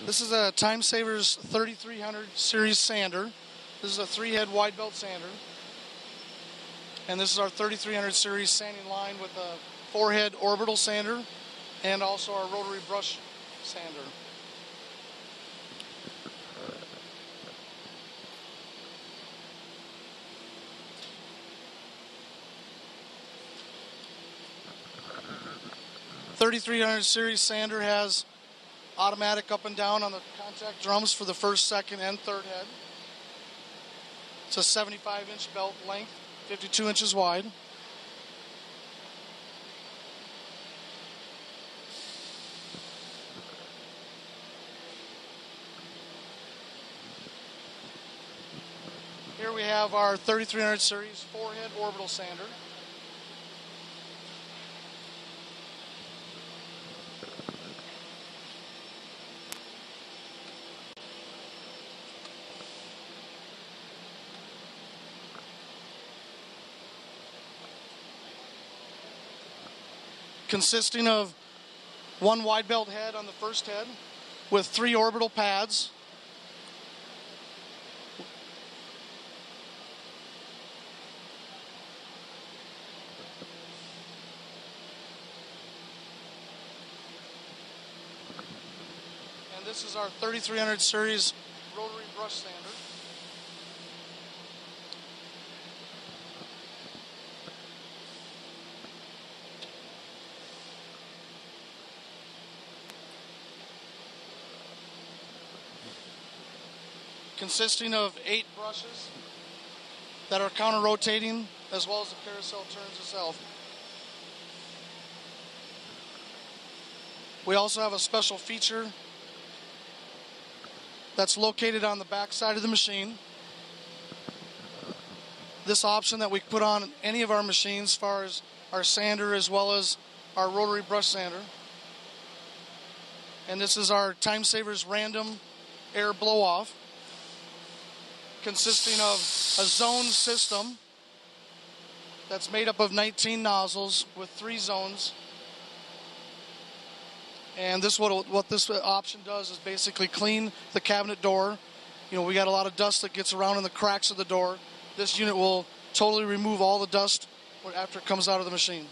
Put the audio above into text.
This is a Timesavers 3300 series sander. This is a 3-head wide belt sander. And this is our 3300 series sanding line with a 4-head orbital sander and also our rotary brush sander. The 3300 series sander has automatic up and down on the contact drums for the first, second, and third head. It's a 75-inch belt length, 52 inches wide. Here we have our 3300 series 4-head orbital sander. Consisting of one wide belt head on the first head with 3 orbital pads. And this is our 3300 series rotary brush sander. Consisting of 8 brushes that are counter-rotating, as well as the carousel turns itself. We also have a special feature that's located on the back side of the machine. This option that we put on any of our machines, as far as our sander as well as our rotary brush sander. And this is our Timesavers random air blow-off, consisting of a zone system that's made up of 19 nozzles with 3 zones. And this what this option does is basically clean the cabinet door. You know, we got a lot of dust that gets around in the cracks of the door. This unit will totally remove all the dust after it comes out of the machine.